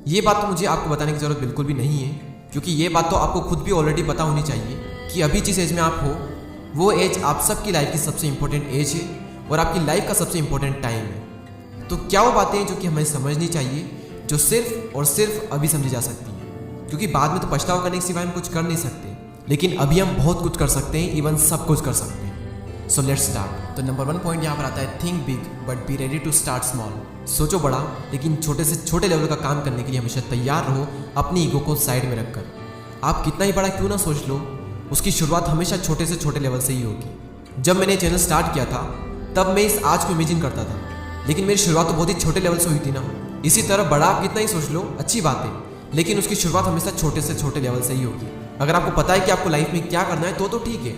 ये बात तो मुझे आपको बताने की ज़रूरत बिल्कुल भी नहीं है, क्योंकि ये बात तो आपको खुद भी ऑलरेडी पता होनी चाहिए कि अभी जिस एज में आप हो वो एज आप सबकी लाइफ की सबसे इंपॉर्टेंट एज है और आपकी लाइफ का सबसे इंपॉर्टेंट टाइम है। तो क्या वो बातें हैं जो कि हमें समझनी चाहिए, जो सिर्फ और सिर्फ अभी समझी जा सकती हैं, क्योंकि बाद में तो पछतावा करने के सिवाय हम कुछ कर नहीं सकते, लेकिन अभी हम बहुत कुछ कर सकते हैं, इवन सब कुछ कर सकते हैं। So let's start. तो नंबर 1 पॉइंट यहाँ पर आता है, think big but be ready to start small. सोचो बड़ा लेकिन छोटे से छोटे लेवल का काम करने के लिए हमेशा तैयार रहो, अपनी ईगो को साइड में रखकर। आप कितना ही बड़ा क्यों ना सोच लो, उसकी शुरुआत हमेशा छोटे से छोटे लेवल से ही होगी। जब मैंने चैनल स्टार्ट किया था तब मैं इस आज को इमेजिन करता था, लेकिन मेरी शुरुआत तो बहुत ही छोटे लेवल से हुई थी ना। इसी तरह बड़ा आप कितना ही सोच लो अच्छी बात है, लेकिन उसकी शुरुआत हमेशा छोटे से छोटे लेवल से ही होगी। अगर आपको पता है कि आपको लाइफ में क्या करना है तो ठीक है,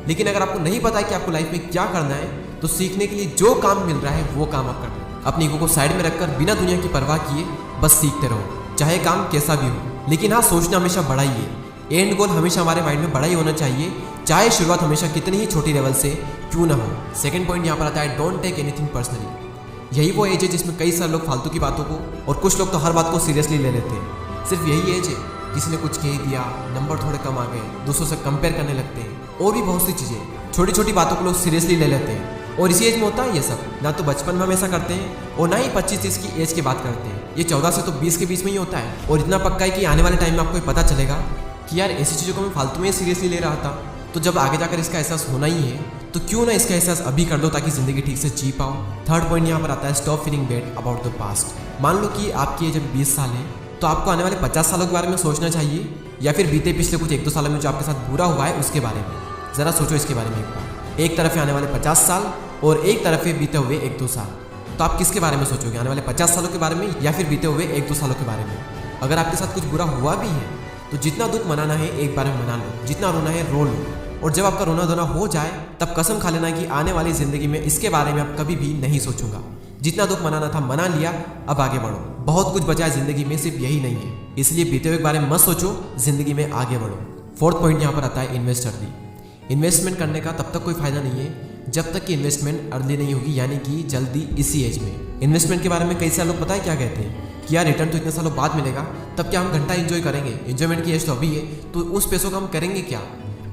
लेकिन अगर आपको नहीं पता है कि आपको लाइफ में क्या करना है तो सीखने के लिए जो काम मिल रहा है वो काम आप करना। अपनी ईगो को साइड में रखकर बिना दुनिया की परवाह किए बस सीखते रहो, चाहे काम कैसा भी हो। लेकिन हाँ, सोचना हमेशा बड़ा ही है। एंड गोल हमेशा हमारे माइंड में बड़ा ही होना चाहिए, चाहे शुरुआत हमेशा कितनी ही छोटी लेवल से क्यों ना हो। सेकंड पॉइंट यहाँ पर आता है, डोंट टेक एनीथिंग पर्सनली। यही वो एज है जिसमें कई सारे लोग फालतू की बातों को और कुछ लोग तो हर बात को सीरियसली ले लेते हैं। सिर्फ यही एज है, किसी ने कुछ कह दिया, नंबर थोड़े कम आ गए, दूसरों से कंपेयर करने लगते हैं, और भी बहुत सी चीज़ें, छोटी छोटी बातों को लोग सीरियसली ले लेते हैं। और इसी एज में होता है ये सब, ना तो बचपन में हम ऐसा करते हैं और ना ही 25-30 की एज की बात करते हैं। ये 14 से तो 20 के बीच में ही होता है। और इतना पक्का है कि आने वाले टाइम में आपको पता चलेगा कि यार ऐसी चीज़ों को मैं फालतू में सीरियसली ले रहा था। तो जब आगे जाकर इसका एहसास होना ही है तो क्यों ना इसका एहसास अभी कर लो, ताकि ज़िंदगी ठीक से जी पाओ। थर्ड पॉइंट यहाँ पर आता है, stop feeling bad about the past. मान लो कि आपकी एज जब 20 साल है तो आपको आने वाले 50 सालों के बारे में सोचना चाहिए, या फिर बीते पिछले कुछ 1-2 सालों में जो आपके साथ बुरा हुआ है उसके बारे में। ज़रा सोचो इसके बारे में एक बार। एक तरफ है आने वाले 50 साल और एक तरफ है बीते हुए 1-2 साल। तो आप किसके बारे में सोचोगे, आने वाले 50 सालों के बारे में या फिर बीते हुए 1-2 सालों के बारे में? अगर आपके साथ कुछ बुरा हुआ भी है तो जितना दुख मनाना है एक बार में मना लो, जितना रोना है रो लो, और जब आपका रोना धोना हो जाए तब कसम खा लेना कि आने वाली ज़िंदगी में इसके बारे में आप कभी भी नहीं सोचूंगा। जितना दुख मनाना था मना लिया, अब आगे बढ़ो। बहुत कुछ बचा है ज़िंदगी में, सिर्फ यही नहीं है, इसलिए बीते हुए के बारे में मत सोचो, ज़िंदगी में आगे बढ़ो। फोर्थ पॉइंट यहाँ पर आता है, इन्वेस्ट अर्ली। इन्वेस्टमेंट करने का तब तक कोई फायदा नहीं है जब तक कि इन्वेस्टमेंट अर्ली नहीं होगी, यानी कि जल्दी, इसी एज में। इन्वेस्टमेंट के बारे में कई सारे लोग पता है क्या कहते हैं कि यार रिटर्न तो इतने सालों बाद मिलेगा, तब क्या हम घंटा एंजॉय करेंगे? एंजॉयमेंट की एज तो अभी है, तो उस पैसों का हम करेंगे क्या?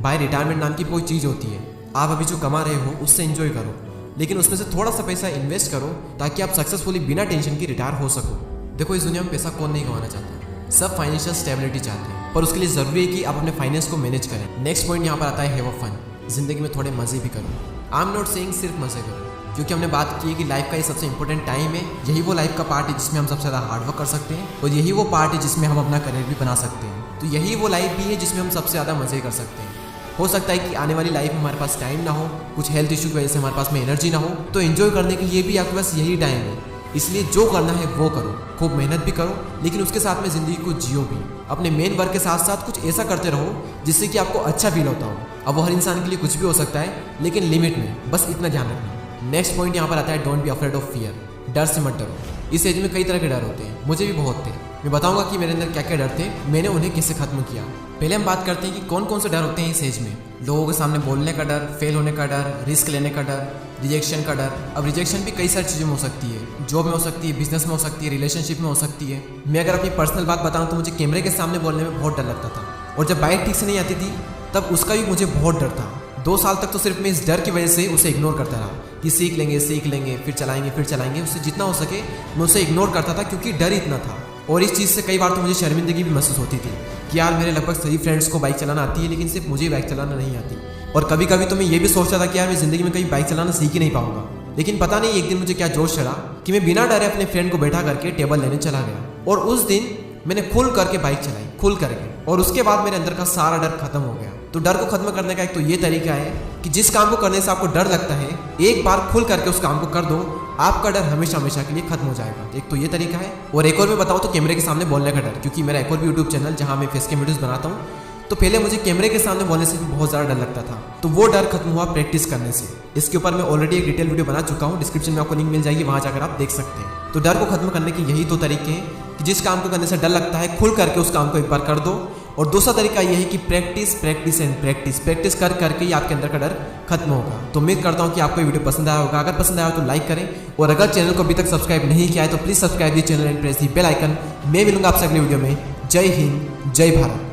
भाई, रिटायरमेंट नाम की कोई चीज़ होती है, आप अभी जो कमा रहे हो उससे एंजॉय करो, लेकिन उसमें से थोड़ा सा पैसा इन्वेस्ट करो ताकि आप सक्सेसफुली बिना टेंशन की रिटायर हो सको। देखो, इस दुनिया में पैसा कौन नहीं कमाना चाहता, सब फाइनेंशियल स्टेबिलिटी चाहते हैं, पर उसके लिए ज़रूरी है कि आप अपने फाइनेंस को मैनेज करें। नेक्स्ट पॉइंट यहाँ पर आता है, हैव अ फन। जिंदगी में थोड़े मज़े भी करो। आई एम नॉट सेइंग सिर्फ मज़े करो, क्योंकि हमने बात की है कि लाइफ का ये सबसे इंपॉर्टेंट टाइम है। यही वो लाइफ का पार्ट है जिसमें हम सबसे ज़्यादा हार्डवर्क कर सकते हैं, और यही वो पार्ट है जिसमें हम अपना करियर भी बना सकते हैं। तो यही वो लाइफ भी है जिसमें हम सबसे ज़्यादा मज़े कर सकते हैं। हो सकता है कि आने वाली लाइफ में हमारे पास टाइम ना हो, कुछ हेल्थ इशू की वजह से हमारे पास में एनर्जी ना हो, तो एंजॉय करने के लिए भी आपके पास यही टाइम है। इसलिए जो करना है वो करो, खूब मेहनत भी करो, लेकिन उसके साथ में ज़िंदगी को जियो भी। अपने मेन वर्क के साथ साथ कुछ ऐसा करते रहो जिससे कि आपको अच्छा फील होता हो। अब वो हर इंसान के लिए कुछ भी हो सकता है, लेकिन लिमिट में, बस इतना ध्यान रखना। नेक्स्ट पॉइंट यहाँ पर आता है, don't be afraid of fear. डर से मत डरो। इस एज में कई तरह के डर होते हैं, मुझे भी बहुत थे। मैं बताऊंगा कि मेरे अंदर क्या क्या डर थे, मैंने उन्हें कैसे खत्म किया। पहले हम बात करते हैं कि कौन कौन से डर होते हैं इस एज में। लोगों के सामने बोलने का डर, फेल होने का डर, रिस्क लेने का डर, रिजेक्शन का डर। अब रिजेक्शन भी कई सारी चीज़ों में हो सकती है, जॉब में हो सकती है, बिजनेस में हो सकती है, रिलेशनशिप में हो सकती है। मैं अगर अपनी पर्सनल बात बताऊँ तो मुझे कैमरे के सामने बोलने में बहुत डर लगता था, और जब बाइक ठीक से नहीं आती थी तब उसका भी मुझे बहुत डर था। 2 साल तक तो सिर्फ मैं इस डर की वजह से उसे इग्नोर करता रहा कि सीख लेंगे, फिर चलाएंगे। उससे जितना हो सके मैं उसे इग्नोर करता था, क्योंकि डर इतना था। और इस चीज़ से कई बार तो मुझे शर्मिंदगी भी महसूस होती थी कि यार मेरे लगभग सभी फ्रेंड्स को बाइक चलाना आती है, लेकिन सिर्फ मुझे बाइक चलाना नहीं आती। और कभी कभी तो मैं ये भी सोचता था कि यार मैं ज़िंदगी में कहीं बाइक चलाना सीख ही नहीं पाऊंगा। लेकिन पता नहीं एक दिन मुझे क्या जोश चढ़ा कि मैं बिना डरे अपने फ्रेंड को बैठा करके टेबल लेने चला गया, और उस दिन मैंने खुल करके बाइक चलाई, खुल करके, और उसके बाद मेरे अंदर का सारा डर खत्म हो गया। तो डर को खत्म करने का एक तो ये तरीका है कि जिस काम को करने से आपको डर लगता है, एक बार खुल करके उस काम को कर दो, आपका डर हमेशा हमेशा के लिए खत्म हो जाएगा। एक तो ये तरीका है, और एक और मैं बताऊँ तो कैमरे के सामने बोलने का डर, क्योंकि मेरा एक और भी यूट्यूब चैनल जहाँ मैं फेस कैम वीडियोस बनाता हूँ, तो पहले मुझे कैमरे के सामने बोलने से भी बहुत ज़्यादा डर लगता था। तो वो डर खत्म हुआ प्रैक्टिस करने से। इसके ऊपर मैं ऑलरेडी एक डिटेल वीडियो बना चुका हूँ, डिस्क्रिप्शन में आपको लिंक मिल जाएगी, वहाँ जाकर आप देख सकते हैं। तो डर को खत्म करने के यही 2 तरीके हैं कि जिस काम को करने से डर लगता है, खुल करके उस काम को एक बार कर दो, और दूसरा तरीका यह है कि practice practice and practice practice कर करके ही आपके अंदर का डर खत्म होगा। तो उम्मीद करता हूँ कि आपको ये वीडियो पसंद आया होगा। अगर पसंद आया हो तो लाइक करें, और अगर चैनल को अभी तक सब्सक्राइब नहीं किया है तो please subscribe the channel and press the bell icon. मैं मिलूंगा आपसे अगले वीडियो में। जय हिंद, जय भारत।